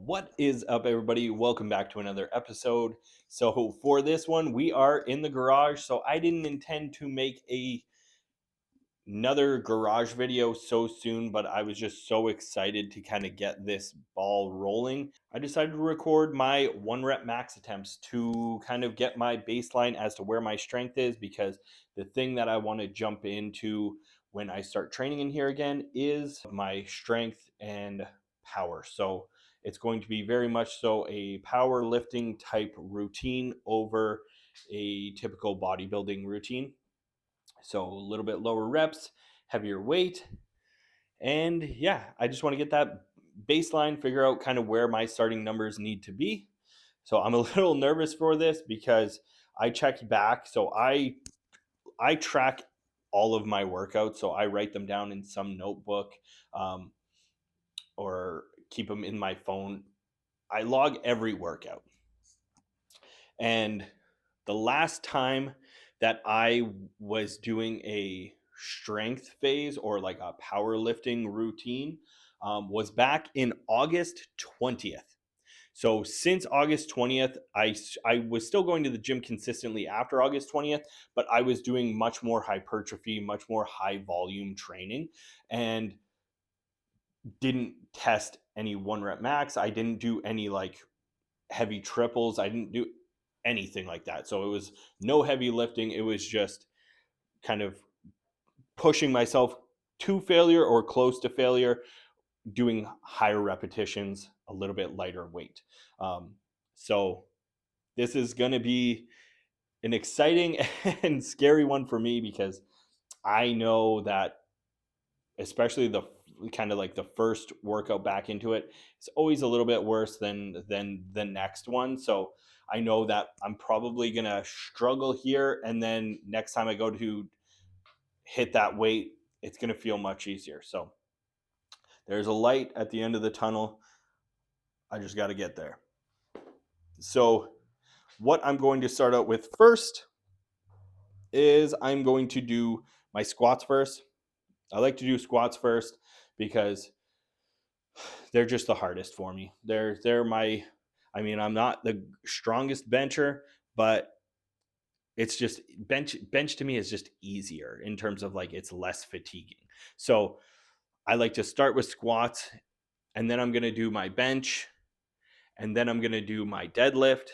What is up, everybody? Welcome back to another episode. So, for this one, we are in the garage. So, I didn't intend to make another garage video so soon, but I was just so excited to kind of get this ball rolling. I decided to record my 1 rep max attempts to kind of get my baseline as to where my strength is, because the thing that I want to jump into when I start training in here again is my strength and power. So it's going to be very much so a powerlifting type routine over a typical bodybuilding routine. So a little bit lower reps, heavier weight. And yeah, I just want to get that baseline, figure out kind of where my starting numbers need to be. So I'm a little nervous for this because I checked back. So I track all of my workouts. So I write them down in some notebook, um, or keep them in my phone. I log every workout. And the last time that I was doing a strength phase or like a powerlifting routine was back in August 20th. So since August 20th, I was still going to the gym consistently after August 20th, but I was doing much more hypertrophy, much more high volume training, and didn't test any 1 rep max. I didn't do any like heavy triples. I didn't do anything like that. So it was no heavy lifting. It was just kind of pushing myself to failure or close to failure, doing higher repetitions, a little bit lighter weight. So this is going to be an exciting and scary one for me, because I know that especially the kind of like the first workout back into it, it's always a little bit worse than the next one. So I know that I'm probably gonna struggle here, and then next time I go to hit that weight, it's gonna feel much easier. So there's a light at the end of the tunnel. I just got to get there. So what I'm going to start out with first is I'm going to do my squats first. I like to do squats first because they're just the hardest for me. They're my, I mean, I'm not the strongest bencher, but it's just bench to me is just easier in terms of like it's less fatiguing. So I like to start with squats, and then I'm going to do my bench, and then I'm going to do my deadlift,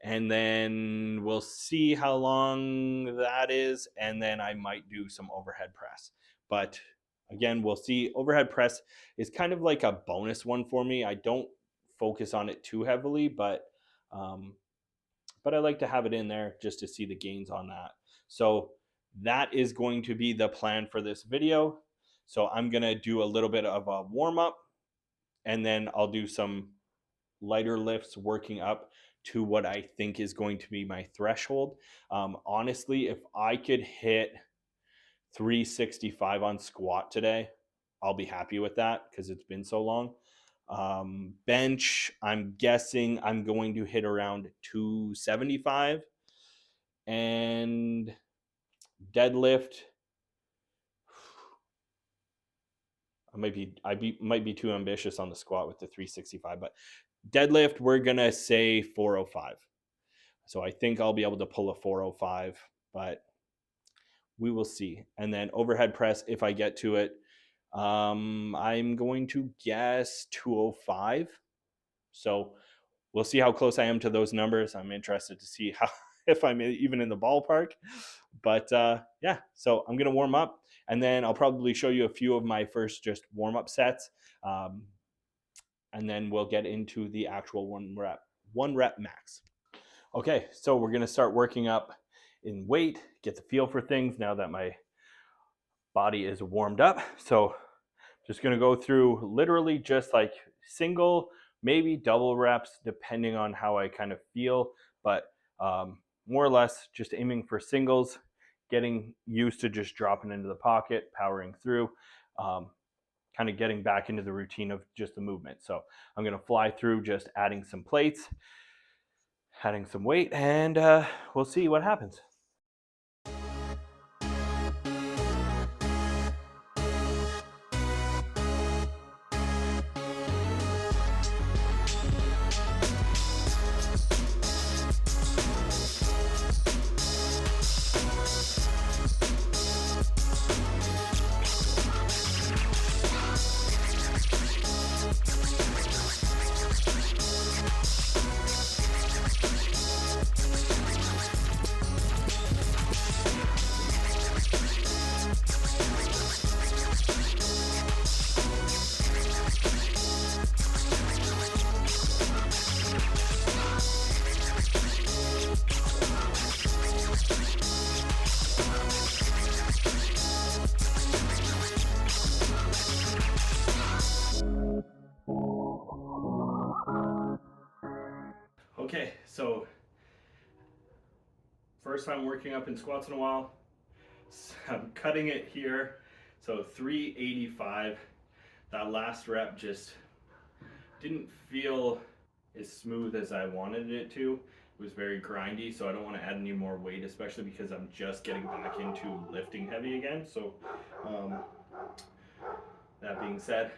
and then we'll see how long that is, and then I might do some overhead press. But again, we'll see. Overhead press is kind of like a bonus one for me. I don't focus on it too heavily, um, but I like to have it in there just to see the gains on that. So that is going to be the plan for this video. So I'm gonna do a little bit of a warm up, and then I'll do some lighter lifts working up to what I think is going to be my threshold. Honestly, if I could hit 365 on squat today, I'll be happy with that because it's been so long. Bench, I'm guessing I'm going to hit around 275. And deadlift, I might be too ambitious on the squat with the 365, but deadlift, we're gonna say 405. So I think I'll be able to pull a 405, but we will see. And then overhead press, if I get to it, I'm going to guess 205. So we'll see how close I am to those numbers. I'm interested to see how if I'm even in the ballpark. But yeah, so I'm gonna warm up, and then I'll probably show you a few of my first just warm up sets, um, and then we'll get into the actual 1 rep max. Okay, so we're gonna start working up in weight, get the feel for things now that my body is warmed up. So just gonna go through literally just like single, maybe double reps, depending on how I kind of feel, but more or less just aiming for singles, getting used to just dropping into the pocket, powering through, kind of getting back into the routine of just the movement. So I'm gonna fly through just adding some plates, adding some weight, and we'll see what happens. Okay, so first time working up in squats in a while. So I'm cutting it here. So 385. That last rep just didn't feel as smooth as I wanted it to. It was very grindy, so I don't want to add any more weight, especially because I'm just getting back into lifting heavy again. So um, that being said,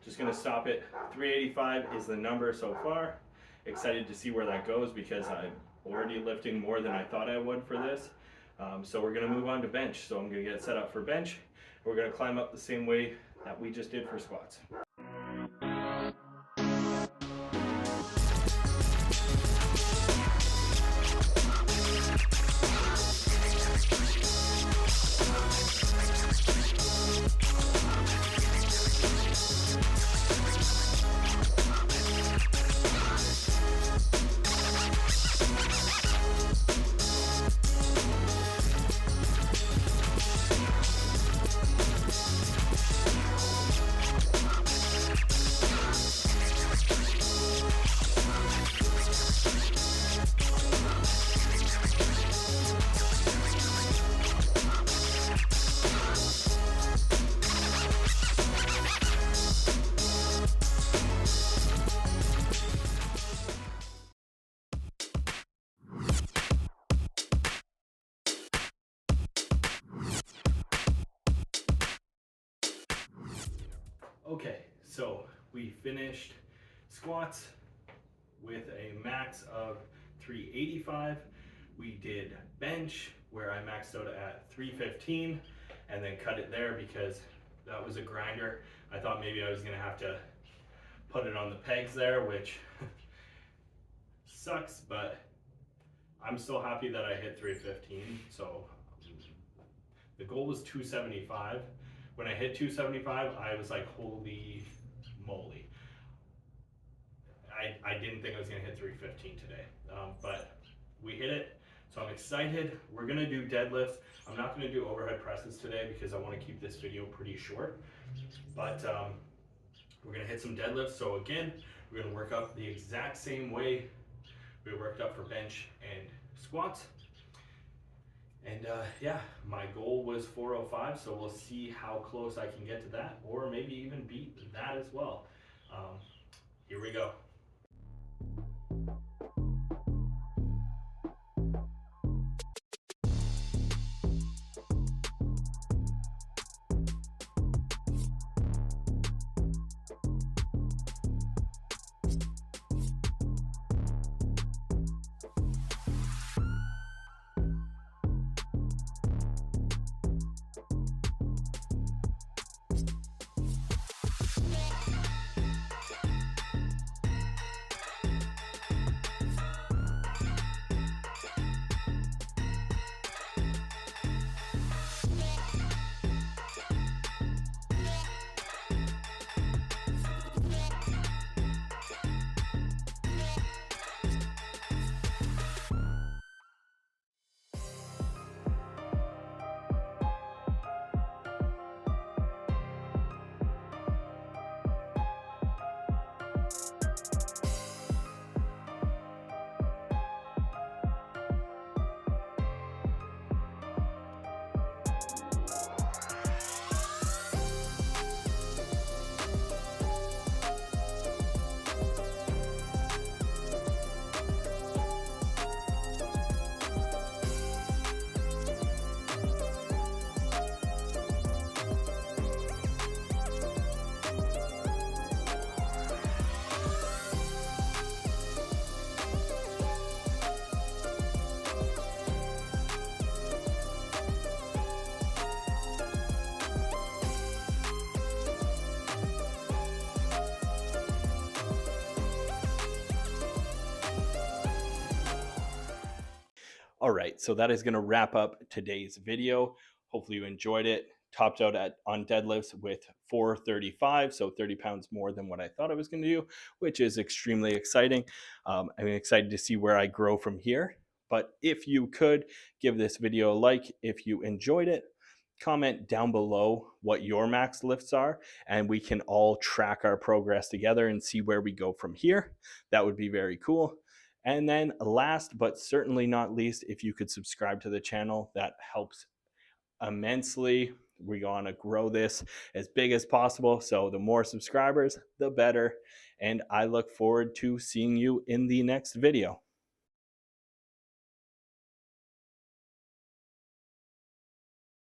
just gonna stop it. 385 is the number so far. Excited to see where that goes because I'm already lifting more than I thought I would for this. So we're gonna move on to bench. So I'm gonna get set up for bench. We're gonna climb up the same way that we just did for squats. Okay, so we finished squats with a max of 385. We did bench where I maxed out at 315 and then cut it there because that was a grinder. I thought maybe I was gonna have to put it on the pegs there, which sucks, but I'm still happy that I hit 315. So the goal was 275. When I hit 275, I was like, holy moly. I didn't think I was gonna hit 315 today, but we hit it. So I'm excited. We're gonna do deadlifts. I'm not gonna do overhead presses today because I wanna keep this video pretty short, but we're gonna hit some deadlifts. So again, we're gonna work up the exact same way we worked up for bench and squats. And yeah, my goal was 405, so we'll see how close I can get to that, or maybe even beat that as well. Here we go. All right, so that is going to wrap up today's video. Hopefully you enjoyed it. Topped out on deadlifts with 435, so 30 pounds more than what I thought I was going to do, which is extremely exciting. I'm excited to see where I grow from here. But if you could give this video a like if you enjoyed it, comment down below what your max lifts are, and we can all track our progress together and see where we go from here. That would be very cool. And then last but certainly not least, if you could subscribe to the channel, that helps immensely. We want to grow this as big as possible. So the more subscribers, the better. And I look forward to seeing you in the next video.